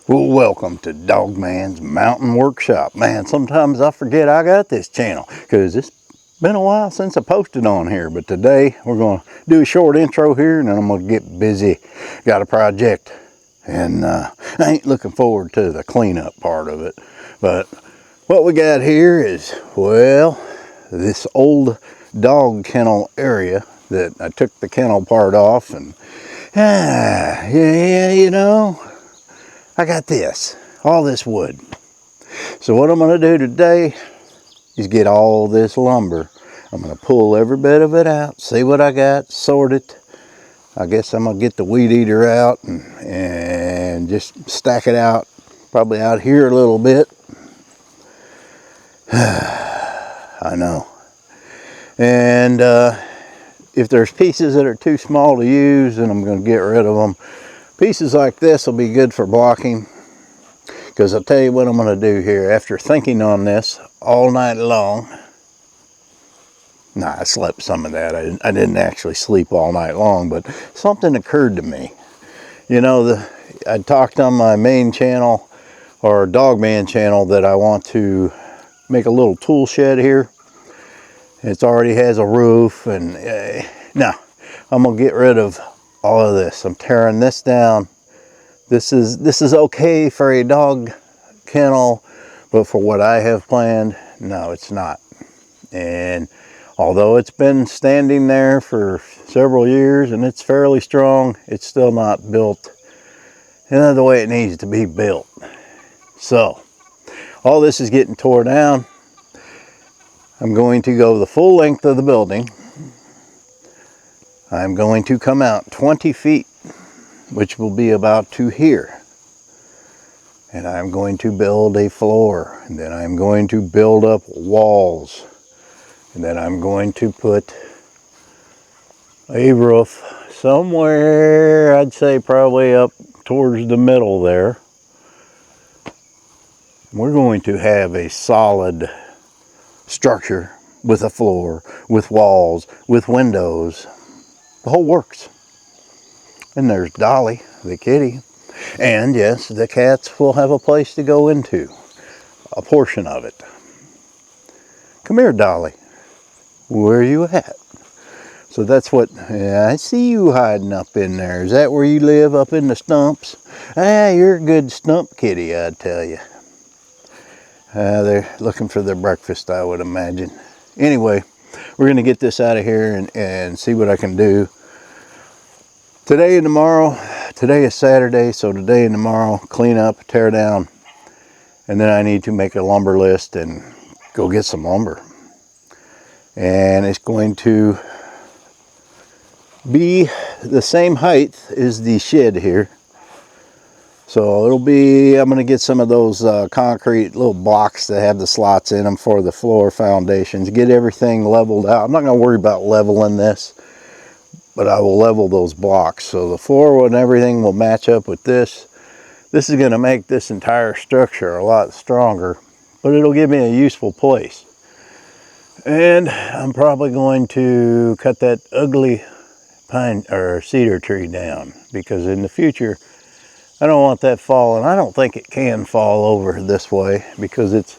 Well, welcome to Dogman's Mountain Workshop. Man, sometimes I forget I got this channel because it's been a while since I posted on here. But today we're going to do a short intro here and then I'm going to get busy. Got a project and I ain't looking forward to the cleanup part of it. But what we got here is, well, this old dog kennel area that I took the kennel part off and yeah, you know, I got this, all this wood. So what I'm going to do today is get all this lumber. I'm going to pull every bit of it out, see what I got, sort it. I guess I'm going to get the weed eater out and just stack it out, probably out here a little bit. I know. And if there's pieces that are too small to use, then I'm going to get rid of them. Pieces like this will be good for blocking, because I'll tell you what I'm going to do here. After thinking on this all night long, I slept some of that. I didn't actually sleep all night long, but something occurred to me. You know, I talked on my main channel, or Dogman channel, that I want to make a little tool shed here. It already has a roof, and now I'm going to get rid of all of this. I'm tearing this down. This is okay for a dog kennel, but for what I have planned, no, it's not. And although it's been standing there for several years and it's fairly strong, it's still not built the way it needs to be built. So all this is getting tore down. I'm going to go the full length of the building. I'm going to come out 20 feet, which will be about to here. And I'm going to build a floor, and then I'm going to build up walls, and then I'm going to put a roof somewhere, I'd say probably up towards the middle there. We're going to have a solid structure with a floor, with walls, with windows, the whole works. And there's Dolly, the kitty. And yes, the cats will have a place to go into, a portion of it. Come here, Dolly. Where are you at? So that's what, I see you hiding up in there. Is that where you live, up in the stumps? You're a good stump kitty, I tell you. They're looking for their breakfast, I would imagine. Anyway, we're going to get this out of here and see what I can do. Today and tomorrow, today is Saturday, so today and tomorrow, clean up, tear down, and then I need to make a lumber list and go get some lumber. And it's going to be the same height as the shed here. So it'll be, I'm going to get some of those concrete little blocks that have the slots in them for the floor foundations, get everything leveled out. I'm not going to worry about leveling this, but I will level those blocks. So the floor and everything will match up with this. This is going to make this entire structure a lot stronger, but it'll give me a useful place. And I'm probably going to cut that ugly pine or cedar tree down, because in the future, I don't want that falling. I don't think it can fall over this way because it's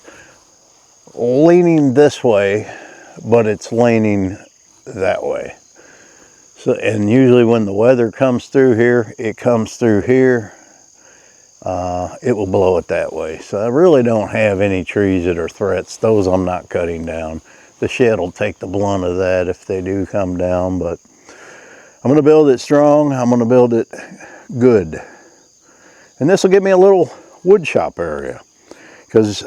leaning this way, but it's leaning that way. So, and usually when the weather comes through here, it comes through here, it will blow it that way. So I really don't have any trees that are threats. Those I'm not cutting down. The shed will take the blunt of that if they do come down, but I'm going to build it strong. I'm going to build it good. And this will give me a little wood shop area, because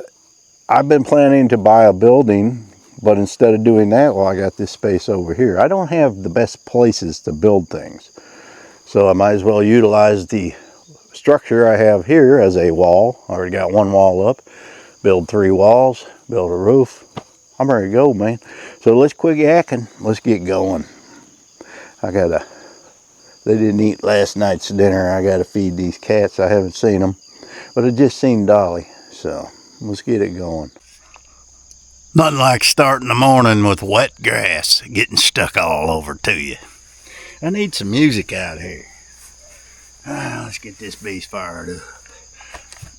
I've been planning to buy a building, but instead of doing that, well, I got this space over here. I don't have the best places to build things, so I might as well utilize the structure I have here as a wall. I already got one wall up, build 3 walls, build a roof. I'm ready to go, man. So let's quit yakking. Let's get going. They didn't eat last night's dinner. I gotta feed these cats. I haven't seen them, but I just seen Dolly. So let's get it going. Nothing like starting the morning with wet grass getting stuck all over to you. I need some music out here. Let's get this beast fired up.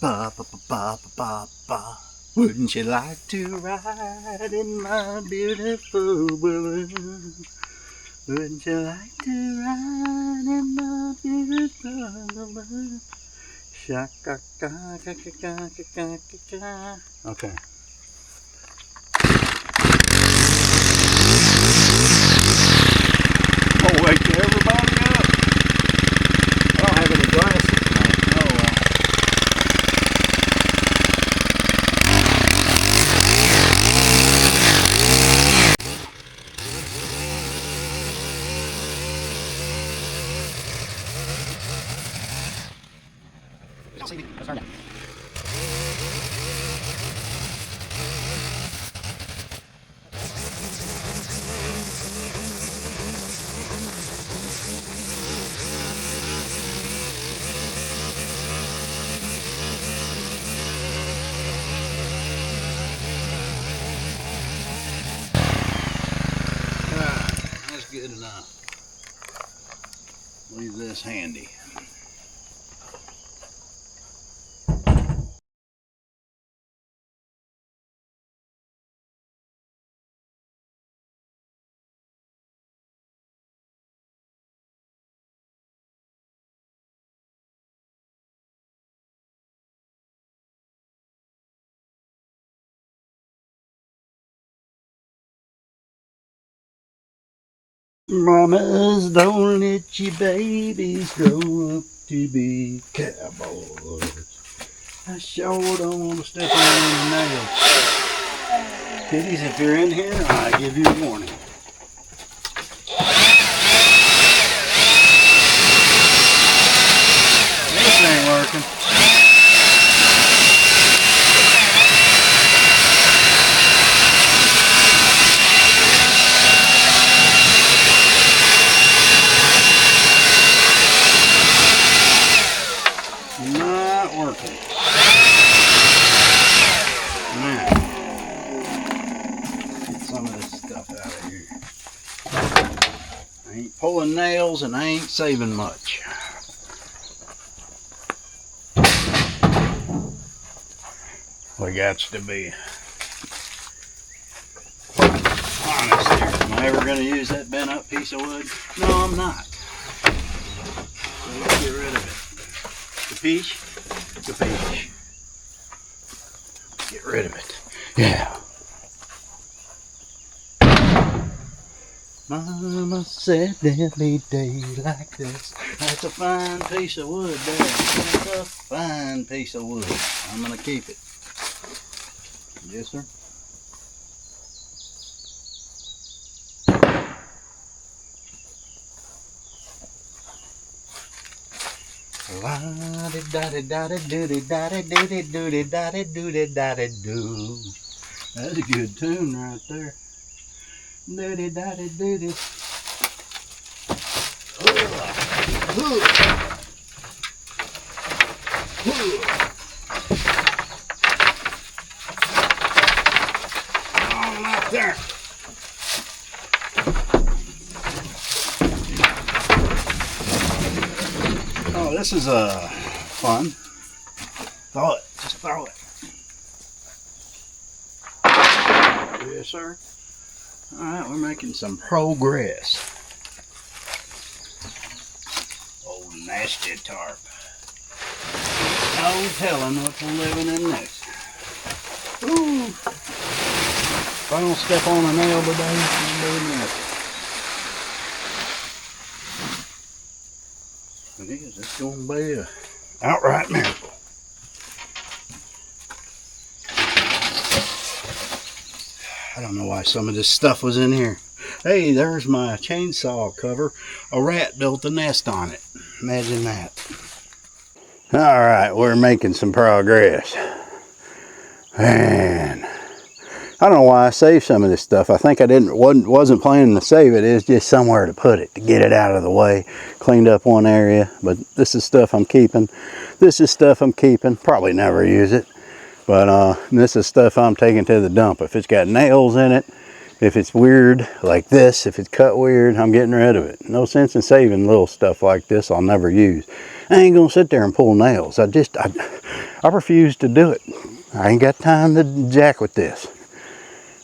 Ba, ba, ba, ba, ba, ba. Wouldn't you like to ride in my beautiful balloon? Wouldn't you like to ride in my beautiful balloon? Shaka-ka-ka-ka-ka-ka-ka-ka. Okay. Oh, wake everybody up. I don't have any glasses tonight. Oh, well. That's good enough. Leave this handy. Mamas, don't let your babies grow up to be cowboys. I sure don't want to step on any nails. Kitties, if you're in here, I give you a warning. This ain't working. Not working. Now, get some of this stuff out of here. I ain't pulling nails and I ain't saving much. We got to be honest here. Am I ever going to use that bent up piece of wood? No, I'm not. So let's get rid of it. Capiche? Capiche. Get rid of it. Yeah. Mama said there'll be days like this. That's a fine piece of wood there. That's a fine piece of wood. I'm going to keep it. Yes, sir. La-di-da-di-da-di-do-di-da-di-do-di-da-di-do-di-da-di-do-di-da-di-do. That's a good tune right there. Do-di-da-di-do-di. Oh, right there. Oh, this is fun. Throw it. Just throw it. Yes, sir. All right, we're making some progress. Old nasty tarp. No telling what we're living in next. Ooh. If I don't step on a nail today, I'm doing nothing. It is. It's going to be an outright miracle. I don't know why some of this stuff was in here. Hey, there's my chainsaw cover. A rat built a nest on it. Imagine that. All right, we're making some progress. Man, I don't know why I saved some of this stuff. I think I wasn't planning to save it. It was just somewhere to put it, to get it out of the way. Cleaned up one area, but this is stuff I'm keeping. This is stuff I'm keeping. Probably never use it, but this is stuff I'm taking to the dump. If it's got nails in it, if it's weird like this, if it's cut weird, I'm getting rid of it. No sense in saving little stuff like this I'll never use. I ain't gonna sit there and pull nails. I I refuse to do it. I ain't got time to jack with this.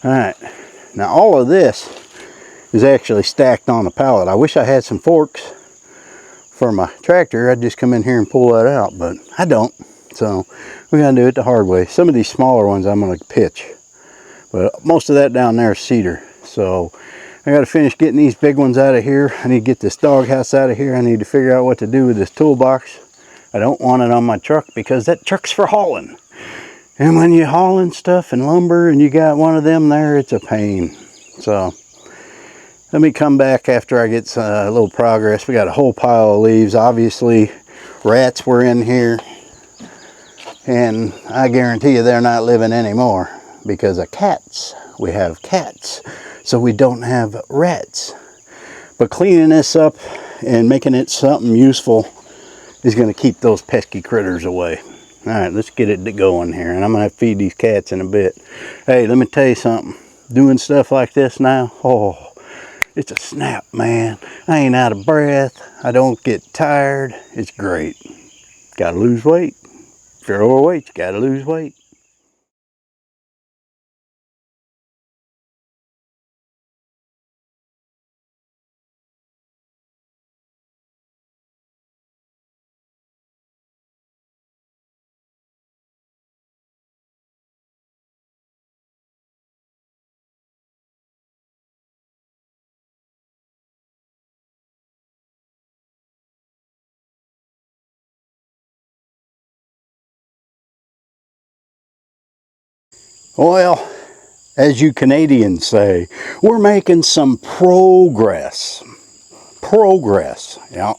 All right, now all of this is actually stacked on a pallet. I wish I had some forks for my tractor. I'd just come in here and pull that out, but I don't. So we're gonna do it the hard way. Some of these smaller ones I'm gonna pitch, but most of that down there is cedar. So I gotta finish getting these big ones out of here. I need to get this doghouse out of here. I need to figure out what to do with this toolbox. I don't want it on my truck because that truck's for hauling. And when you're hauling stuff and lumber and you got one of them there, it's a pain. So let me come back after I get a little progress. We got a whole pile of leaves. Obviously, rats were in here. And I guarantee you they're not living anymore because of cats. We have cats, so we don't have rats. But cleaning this up and making it something useful is going to keep those pesky critters away. All right, let's get it going here. And I'm going to feed these cats in a bit. Hey, let me tell you something. Doing stuff like this now, oh, it's a snap, man. I ain't out of breath. I don't get tired. It's great. Got to lose weight. If you're overweight, you got to lose weight. Well, as you Canadians say, we're making some progress. Progress, yeah.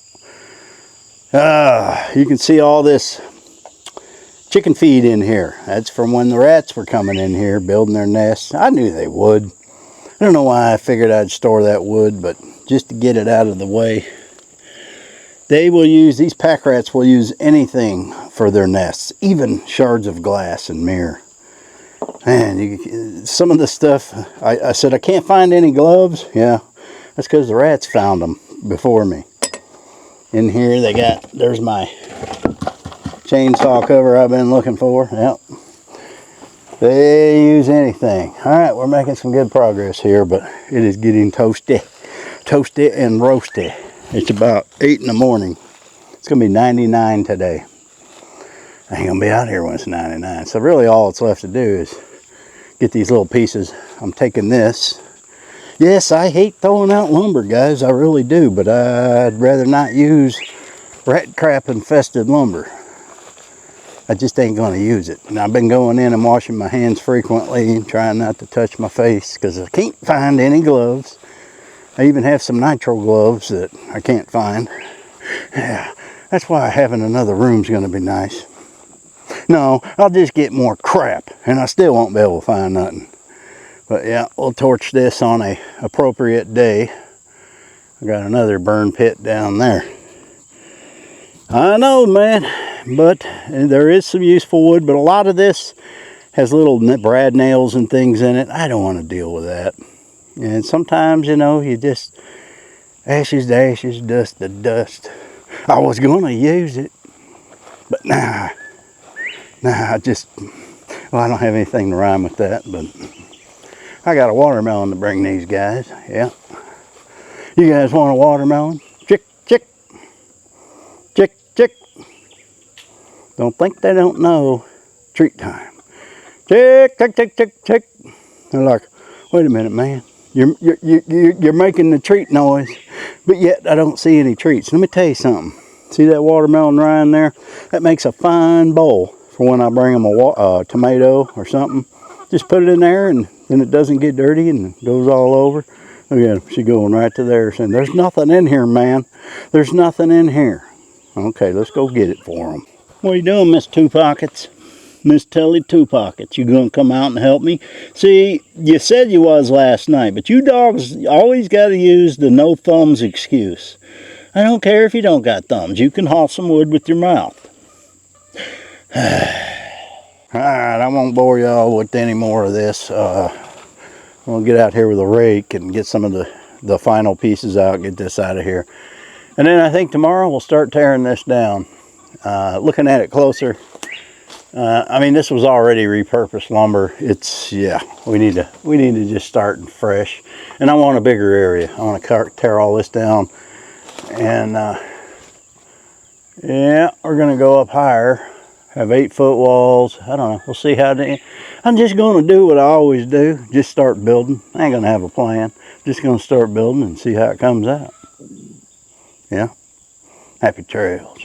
You can see all this chicken feed in here. That's from when the rats were coming in here, building their nests. I knew they would. I don't know why I figured I'd store that wood, but just to get it out of the way. They will use, these pack rats will use anything for their nests, even shards of glass and mirror. Man, some of the stuff, I said I can't find any gloves. Yeah, that's because the rats found them before me. In here there's my chainsaw cover I've been looking for. Yep. They use anything. All right, we're making some good progress here, but it is getting toasty and roasty. It's about 8 in the morning. It's gonna be 99 today. I ain't gonna be out here when it's 99. So really all it's left to do is get these little pieces. I'm taking this. Yes, I hate throwing out lumber, guys. I really do, but I'd rather not use rat crap infested lumber. I just ain't going to use it. And I've been going in and washing my hands frequently, trying not to touch my face because I can't find any gloves. I even have some nitro gloves that I can't find. Yeah, that's why having another room's going to be nice. No, I'll just get more crap and I still won't be able to find nothing. But yeah, we'll torch this on a appropriate day. I got another burn pit down there. I know, man, but there is some useful wood, but a lot of this has little brad nails and things in it. I don't want to deal with that. And sometimes, you know, you just ashes to ashes, dust to dust. I was going to use it, but nah, I just, well, I don't have anything to rhyme with that, but I got a watermelon to bring these guys. Yeah. You guys want a watermelon? Chick, chick. Chick, chick. Don't think they don't know. Treat time. Chick, chick, chick, chick, chick. They're like, wait a minute, man. You're making the treat noise, but yet I don't see any treats. Let me tell you something. See that watermelon rind there? That makes a fine bowl for when I bring them a tomato or something. Just put it in there and then it doesn't get dirty and goes all over. Look at her. She's going right to there saying, there's nothing in here, man. There's nothing in here. Okay, let's go get it for them. What are you doing, Miss Two Pockets? Miss Telly Two Pockets, you gonna come out and help me? See, you said you was last night, but you dogs always got to use the no thumbs excuse. I don't care if you don't got thumbs. You can haul some wood with your mouth. Alright, I won't bore y'all with any more of this. We'll get out here with a rake and get some of the final pieces out, get this out of here. And then I think tomorrow we'll start tearing this down. Looking at it closer, I mean, this was already repurposed lumber. It's, yeah, we need to just start fresh. And I want a bigger area. I want to tear all this down. And yeah, we're going to go up higher. Have 8-foot walls. I don't know. We'll see how I'm just going to do what I always do. Just start building. I ain't going to have a plan. Just going to start building and see how it comes out. Yeah. Happy trails.